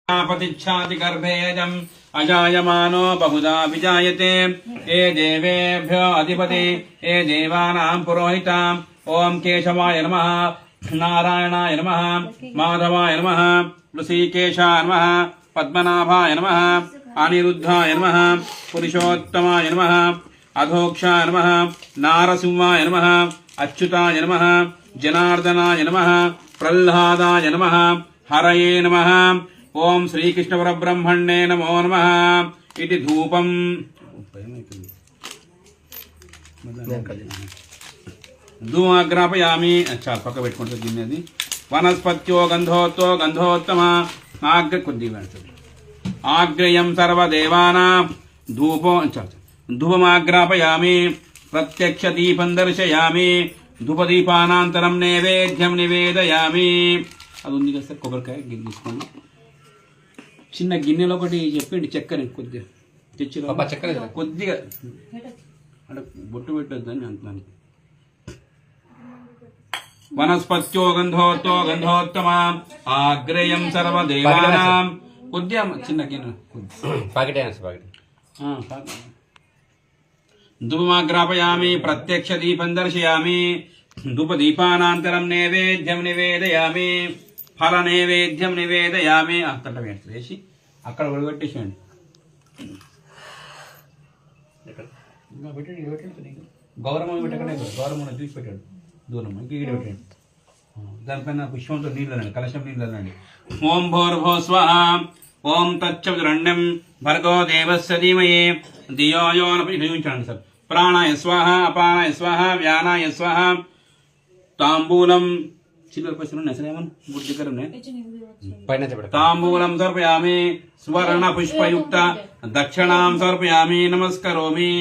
प्रतिच्छाति गर्भेजम् अजायमानो बहुधा विजायते ये देवेभ्यो अधिपति ये देवानां पुरोहिताम् ओम केशवाय नमः नारायणाय नमः माधवाय नमः ऋषिकेशाय नमः पद्मनाभाय नमः अनिरुद्धाय नमः पुरुषोत्तमाय नमः अधोक्षाय नमः नारसिंहाय नमः अच्युताय नमः जनार्दनाय नमः प्रह्लादाय नमः हरये नमः ओम श्रीकृष्ण परब्रह्मण्ये नमो नमः इति धूपम् धूमाग्रापयामि अच्छा पक्क पेट्टुकोंटे गिन्नेदी वनस्पत्यो गंधोत्तो गंधोत्तम आग्र कोद्दी आग्रयं सर्वदेवानां धूपो अच्छा धूपमाग्रापयामि प्रत्यक्ष दीपं दर्शयामि धूपदीपानान्तरं नैवेद्यं निवेदयामि అది ఉంది కదా సార్ కొబ్బరికాయ గిన్నె తీసుకోండి చిన్న గిన్నెలో ఒకటి చెప్పండి చక్కెర కొద్దిగా తెచ్చిరా చక్కెర కొద్దిగా అంటే బొట్టు పెట్టొద్దని అంటున్నాను వనస్పత్యో గంధోత్తో గంధోత్తమ ఆగ్రేయం సర్వదేవానాం కొద్దిగా చిన్న గిన్నె ధూపమాగ్రాపయామి ప్రత్యక్ష దీపం దర్శయామి ధూపదీపానాంతరం నైవేద్యం నివేదయామి ఫల నైవేద్యం నివేదయామి అంతటా వేసి అక్కడ వదిలిపెట్టేసేయండి గౌరవం పెట్టకండి గౌరవం చూసి పెట్టాడు దూరం ఇంక పెట్టండి దానిపైన పుష్పంతో నీళ్ళనండి కలశం నీళ్ళనండి ఓం భోర్భో స్వహ ఓం తచ్చరణ్యం భర్గో దేవస్య ధీమహి ధియో యో న ప్రచోదయాత్ సార్ ప్రాణాయ స్వాహ అపానాయ స్వాహ వ్యానాయ స్వాహ तांबूलम चिल्लर पैसे नसरेमन बुद्धि करने तांबूलम समर्पयामि स्वर्ण पुष्पयुक्त दक्षिणां समर्पयामि नमस्करोमि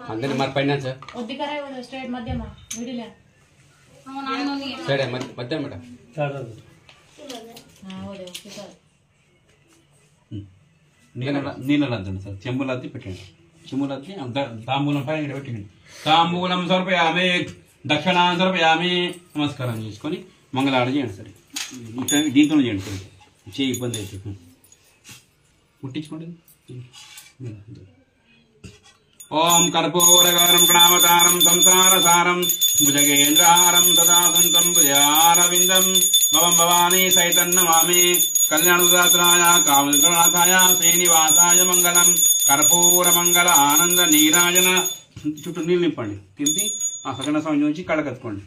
अंदर मार पैना छ ओद्दी कराय वो स्ट्रेट मध्यम मिडिल स्ट्रेट मध्यम बेटा हां हो ओके सर నీళ్ళద్దండి సార్ చెంబులద్ది పెట్టండి చెంబులద్ది తాంబూలం పైన ఇక్కడ పెట్టండి తాంబూలం సమర్పయామి దక్షిణాం సమర్పయామి నమస్కారం చేసుకొని మంగళారతి చేయండి సరే దీంతో చేయండి సరే చేయి ఇబ్బంది అయితే ముట్టించుకోండి ఓం కర్పూరగారం ప్రణామతారం సంసారసారం భుజగేంద్రహారం సదా సంతం భుజారవిందం భవం భవానీ సైతన్నమామి కళ్యాణదాత్రాయ కామనాథాయ శ్రీనివాసాయ మంగళం కర్పూర మంగళ ఆనంద నీరాజన చుట్టూ నీళ్ళు నింపండి తింపి ఆ సగణ స్వామి నుంచి కడకత్తుకోండి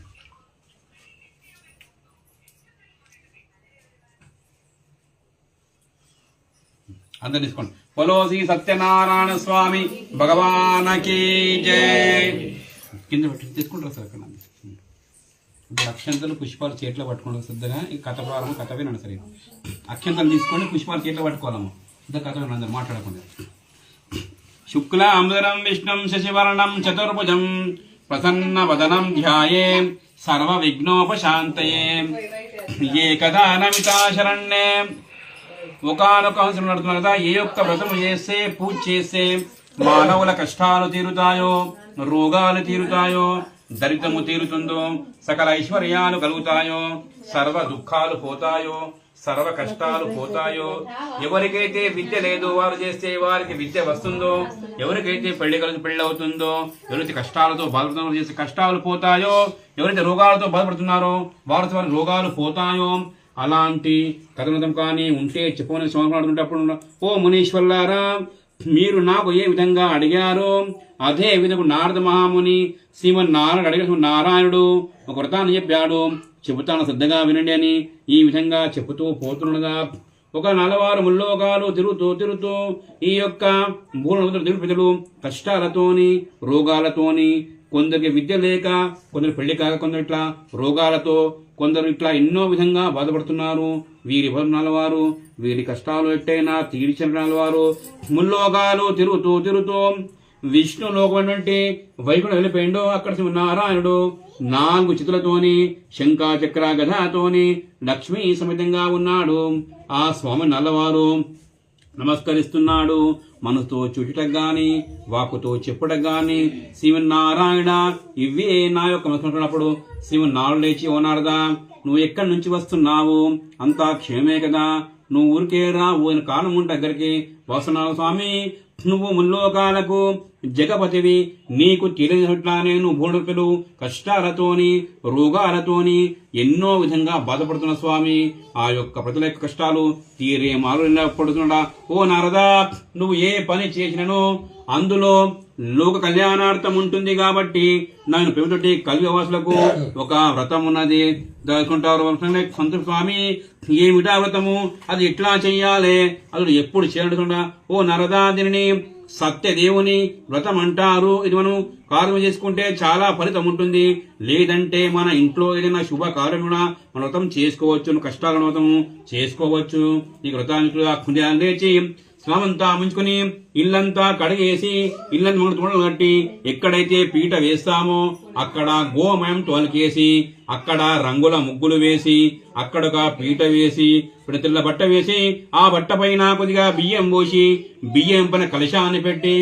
అందరు తీసుకోండి బలో శ్రీ సత్యనారాయణ స్వామి భగవానకి జై కింద పెట్టి తీసుకుంటారు సార్ అక్కడ ఇప్పుడు అక్షంతలు పుష్పాలు చేతిలో పట్టుకోండి శ్రద్ధగా ఈ కథ ప్రారంభం కథ వినండి సరే అక్షంతలు తీసుకోండి పుష్పాలు చేతిలో పట్టుకోవాలమ్మ శ్రద్ధ కథ వినండి అందరు మాట్లాడకుండా శుక్లాంబరం విష్ణుం శశివర్ణం చతుర్భుజం ప్రసన్నవదనం ధ్యాయే సర్వ విఘ్నోపశాంతయే ఏకదా నమితా శరణ్యే ఒకానొక అవసరం నడుతున్నారు కదా ఏ యొక్క వ్రతము చేస్తే పూజ చేస్తే మానవుల కష్టాలు తీరుతాయో రోగాలు తీరుతాయో దరిద్రము తీరుతుందో సకల ఐశ్వర్యాలు కలుగుతాయో సర్వ దుఃఖాలు పోతాయో సర్వ కష్టాలు పోతాయో ఎవరికైతే విద్య లేదో వారు చేస్తే వారికి విద్య వస్తుందో ఎవరికైతే పెళ్లి కలిసి పెళ్లి అవుతుందో ఎవరైతే కష్టాలతో బాధపడుతున్నారో చేస్తే కష్టాలు పోతాయో ఎవరైతే రోగాలతో బాధపడుతున్నారో వారితో వారి రోగాలు పోతాయో అలాంటి కథనం కానీ ఉంటే చెప్పని సమర్పడుతున్నప్పుడు ఓ మునీశ్వర్లారా మీరు నాకు ఏ విధంగా అడిగారో అదే విధంగా నారద మహాముని శ్రీమన్నారాయణుడు అడిగిన నారాయణుడు ఒక వ్రతాన్ని చెప్పాడు చెబుతాను శ్రద్ధగా వినండి అని ఈ విధంగా చెబుతూ పోతుండగా ఒక నలవారు ముల్లోకాలు తిరుగుతూ ఈ యొక్క తిరుపతులు కష్టాలతోని రోగాలతోని కొందరికి విద్య లేక కొందరు పెళ్లి కాక కొందరు ఇట్లా రోగాలతో కొందరు ఇట్లా ఎన్నో విధంగా బాధపడుతున్నారు వీరి నలవారు వీరి కష్టాలు ఎట్టయినా తీర్చిన వారు ముల్లోకాలు తిరుగుతూ విష్ణు లోకం అంటే వైకుంఠం వెళ్ళిపోయిండో అక్కడ నారాయణుడు 4 చితులతోని శంఖా చక్ర గదాతోని లక్ష్మీ సమేతంగా ఉన్నాడు ఆ స్వామి నల్లవారు నమస్కరిస్తున్నాడు మనసుతో చుట్టటకు గాని వాకుతో చెప్పటకు గాని శ్రీమన్నారాయణ ఇవే నా యొక్క నమస్కరించినప్పుడు శ్రీమన్నారాయణ లేచి ఓ నారదా నువ్వు ఎక్కడి నుంచి వస్తున్నావు? అంతా క్షేమే కదా? నువ్వు ఊరికే రావు అని కాలం దగ్గరికి వస్తున్నావు స్వామి. నువ్వు ముల్లోకాలకు జగపతివి, నీకు తెలియనట్లా నేను భూడుపులు కష్టాలతోని రోగాలతోని ఎన్నో విధంగా బాధపడుతున్న స్వామి. ఆ యొక్క ప్రజల యొక్క కష్టాలు తీరే మాలు పడుతున్నా. ఓ నారదా, నువ్వు ఏ పని చేసినను అందులో లోక కళ్యాణార్థం ఉంటుంది కాబట్టి నేను పెరుగుతోటి కలివాసులకు ఒక వ్రతం ఉన్నది దాచుకుంటారు సంత స్వామి. ఏమిటా వ్రతము? అది ఎట్లా చెయ్యాలి? అది ఎప్పుడు చేయాలనుకుంటా. ఓ నరదా, దీనిని సత్యదేవుని వ్రతం అంటారు. ఇది మనం కార్యం చేసుకుంటే చాలా ఫలితం ఉంటుంది. లేదంటే మన ఇంట్లో ఏదైనా శుభ కార్యం కూడా మన వ్రతం చేసుకోవచ్చు, కష్టాలను వ్రతము చేసుకోవచ్చు. ఈ వ్రతానికి లేచి స్నామంతా ముంచుకుని ఇల్లంతా కడిగేసి ఇల్లంతా తోడలు కట్టి ఎక్కడైతే పీట వేస్తామో అక్కడ గోమయం తోలకేసి అక్కడ రంగుల ముగ్గులు వేసి అక్కడ ఒక పీట వేసి తెల్ల బట్ట వేసి ఆ బట్ట పైన కొద్దిగా బియ్యం పోసి బియ్యం పైన కలశాన్ని పెట్టి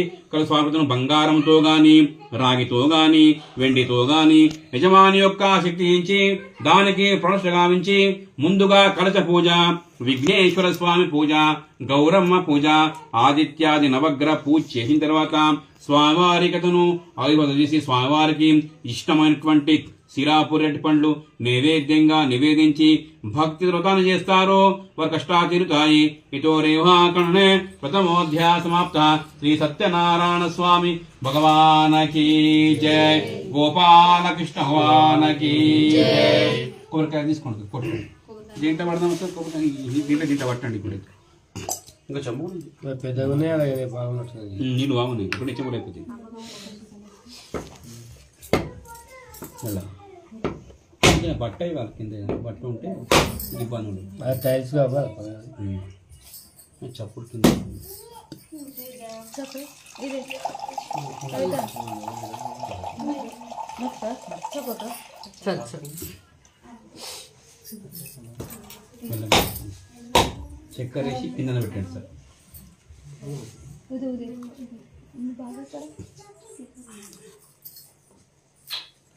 స్వామిని బంగారంతో గాని రాగితో గాని వెండితో గాని యజమాని యొక్క శక్తి ఇచ్చి దానికి ప్రదక్ష గావించి ముందుగా కలశ పూజ, విఘ్నేశ్వర స్వామి పూజ, గౌరమ్మ పూజ, ఆదిత్యాది నవగ్రహ పూజ చేసిన తర్వాత స్వామివారి కథను ఆయుర్వేదం చేసి స్వామివారికి ఇష్టమైనటువంటి సిరాపురెడ్డి పండ్లు నైవేద్యంగా నివేదించి భక్తి వ్రతాన్ని చేస్తారో వారి కష్టాలు తీరుతాయి. ఇతో రేవాకరణే ప్రథమోధ్యాయ సమాప్త. శ్రీ సత్యనారాయణ స్వామి భగవానకి జై. గోపాలకృష్ణ భగవానకి జై. కొబ్బరికాయ తీసుకోండి, కొట్టండి. దీంట్లో పడదాం సార్, కొబ్బరికాయ దీంట్లో పట్టండి. ఇప్పుడు ఇంకా చెమ్ము పెద్దగా నీళ్ళు బాగున్నాయి. ఇప్పుడు చెమ్ములు అయిపోతాయి. బట్ట ఇవ్వాలి, కింద బట్ట ఉంటే ఇబ్బంది ఉండదు. టైల్స్ చప్పుడు కింద చక్కెర వేసి కింద పెట్టండి సార్.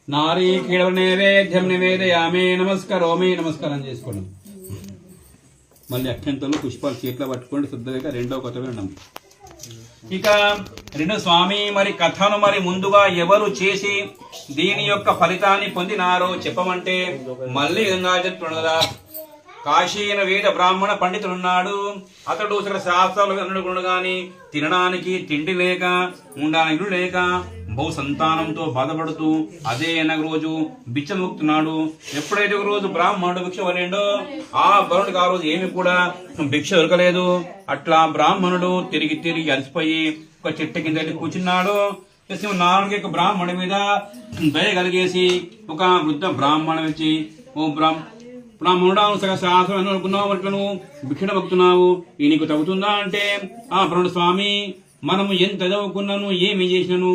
నారీకేళ నైవేద్యం నివేదయామి. నమస్కారోమి. నమస్కారం చేసుకోండి. మళ్ళీ అక్షంతలు పుష్పాలు చేతిలో పట్టుకోండి. శుద్ధంగా రెండో కథ విన్నాం. ఇక రెండు స్వామి మరి కథను మరి ముందుగా ఎవరు చేసి దీని యొక్క ఫలితాన్ని పొందినారో చెప్పమంటే మళ్ళీ విధంగా చెప్తున్నదా. కాశీన వేద బ్రాహ్మణ పండితుడున్నాడు. అతడు సకల శాస్త్రాలు గాని తినడానికి తిండి లేక ఉండడానికి ఇల్లు లేక బహు సంతానంతో బాధపడుతూ అదే రోజు బిచ్చముక్తున్నాడు. ఎప్పుడైతే ఒక రోజు బ్రాహ్మణుడు భిక్ష వలేండో ఆ బరుడికి ఆ రోజు ఏమి కూడా భిక్ష దొరకలేదు. అట్లా బ్రాహ్మణుడు తిరిగి తిరిగి అలసిపోయి ఒక చెట్టు కింద కూర్చున్నాడు. నాలుగు యొక్క బ్రాహ్మణుడి మీద దయ కలిగేసి ఒక వృద్ధ బ్రాహ్మణం వచ్చి, ఓ బ్రాహ్మణుడు సగ శాస్త్రం అనుకున్నావు, అట్లను భిక్షణ భక్తున్నావు, ఈ నీకు తగ్గుతుందా అంటే ఆ బ్రాహ్మణ స్వామి, మనము ఎంత చదువుకున్నాను ఏమి చేసినాను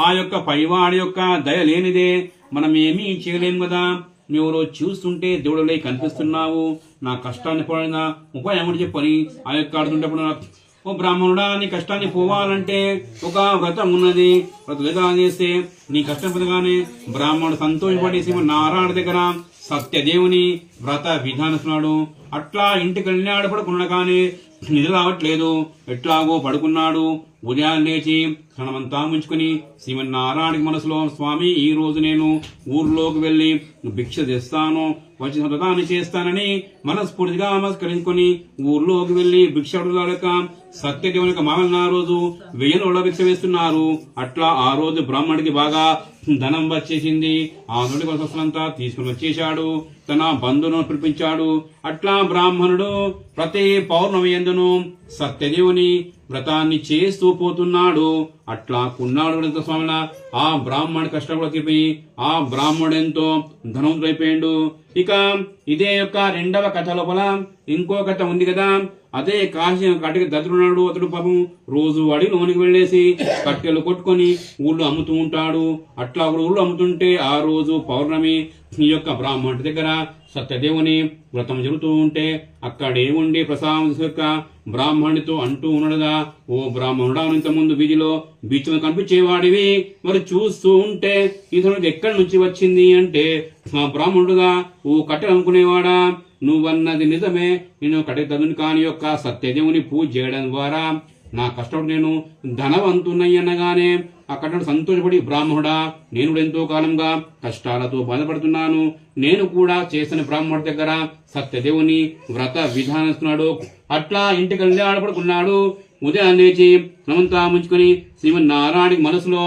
ఆ యొక్క పైవాడి యొక్క దయ లేనిదే మనం ఏమీ చేయలేము కదా. నువ్వు చూస్తుంటే దేవుడులే కనిపిస్తున్నావు, నా కష్టాన్ని పోయిన ఉపాయం చెప్పని ఆ యొక్క ఆడుతుంటప్పుడు, ఓ బ్రాహ్మణుడా, నీ కష్టాన్ని పోవాలంటే ఒక వ్రతం ఉన్నది. వ్రతం చేస్తే నీ కష్టం పొందగానే బ్రాహ్మణుడు సంతోషపడి నారాయణ దగ్గర సత్యదేవుని వ్రత విధానిస్తున్నాడు. అట్లా ఇంటికి వెళ్ళినాడు. పడుకున్నాడు, నిద్ర రావట్లేదు. ఎట్లాగో పడుకున్నాడు. ఉదయం లేచి స్నానమంతా ముంచుకుని శ్రీమన్నారాయణకి మనసులో, స్వామి, ఈ రోజు నేను ఊర్లోకి వెళ్లి భిక్ష తెస్తాను, వచ్చి వ్రతాన్ని చేస్తానని మనస్ఫూర్తిగా నమస్కరించుకుని ఊర్లోకి వెళ్లి భిక్ష అడుగులేక సత్యదేవుని యొక్క మామూలు ఆ రోజు 1000 నోళ్ళ భిక్ష వేస్తున్నారు. అట్లా ఆ రోజు బ్రాహ్మణుడికి బాగా ధనం వచ్చేసింది. ఆ నుండి వస్తువులంతా తీసుకుని వచ్చేశాడు. తన బంధువును పిలిపించాడు. అట్లా బ్రాహ్మణుడు ప్రతి పౌర్ణమి యందును సత్యదేవుని వ్రతాన్ని చేస్తూ పోతున్నాడు. అట్లా కున్నాడు స్వామిన ఆ బ్రాహ్మణుడి కష్టం కూడా తీరిపోయి ఆ బ్రాహ్మణుడు ఎంతో ధనవంతుడైపోయాడు. ఇక ఇదే యొక్క రెండవ కథ లోపల ఇంకో కథ ఉంది కదా, అదే కాశీ కట్టెకి దత్తుడున్నాడు. అతడు పాపం రోజు అడవిలోనికి వెళ్ళేసి కట్టెలు కొట్టుకొని ఊళ్ళో అమ్ముతూ ఉంటాడు. అట్లా ఊళ్ళో అమ్ముతుంటే ఆ రోజు పౌర్ణమి ఈ యొక్క బ్రాహ్మణుడి దగ్గర సత్యదేవుని వ్రతం జరుగుతూ ఉంటే అక్కడే ఉండి ప్రసాదం యొక్క బ్రాహ్మణుడితో అంటూ ఉండగా, ఓ బ్రాహ్మణుడా, ఇంత ముందు వీధిలో బీచ్లో కనిపించేవాడివి, మరి చూస్తూ ఉంటే ఇతను ఎక్కడి నుంచి వచ్చింది అంటే, ఆ బ్రాహ్మణుడుగా ఓ కట్టెలు అనుకునేవాడా, నువ్వన్నది నిజమే. నేను కట్టె కాని యొక్క సత్యదేవుని పూజ చేయడం ద్వారా నా కష్టపడి నేను ధనవంతున్నయ్యనగానే అక్కడ సంతోషపడి, బ్రాహ్మణుడా, నేను ఎంతో కాలంగా కష్టాలతో బాధపడుతున్నాను, నేను కూడా చేసిన బ్రాహ్మణుడి దగ్గర సత్యదేవుని వ్రత విధానిస్తున్నాడు. అట్లా ఇంటికి వెళ్ళి ఆడపడుకున్నాడు. ఉదయం లేచి నమంతా ముంచుకొని శ్రీమన్నారాయణకి మనసులో,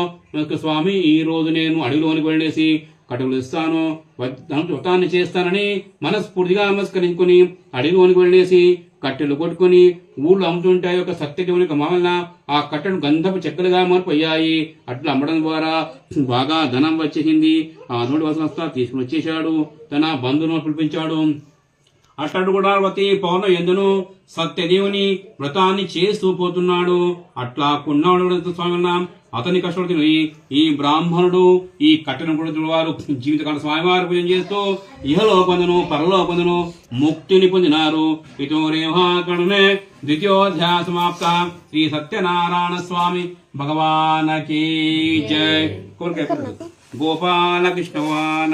స్వామి, ఈ రోజు నేను అడవిలోనికి వెళ్ళేసి కట్టెలు ఇస్తాను, వ్రతాన్ని చేస్తానని మనస్ఫూర్తిగా నమస్కరించుకుని అడవిలోనికి వెళ్ళేసి కట్టెలు కొట్టుకుని ఊళ్ళో అమ్ముతుంటే యొక్క సత్యదేవుని వలన ఆ కట్టెలు గంధపు చెక్కలుగా మారిపోయాయి. అట్లా అమ్మడం ద్వారా బాగా ధనం వచ్చేసింది. ఆ నోటి వసన తీసుకుని వచ్చేశాడు. తన బంధువులను పిలిపించాడు. అట్టడు కూడా ప్రతి పౌర్ణమి ఎందును సత్యదేవుని వ్రతాన్ని చేస్తూ పోతున్నాడు. అట్లా కొన్నాడు స్వామి అతని కష్టపడుతున్న ఈ బ్రాహ్మణుడు ఈ కట్టెను కూడా వారు జీవితకాల స్వామివారి పూజ చేస్తూ ఇహలో పొందను పరలో పొందను ముక్తిని పొందినారు. ఇతో రేవాకరుణే ద్వితీయోధ్యాయ సమాప్త. శ్రీ సత్యనారాయణ స్వామి భగవానకి జై. గోపాలకృష్ణవాన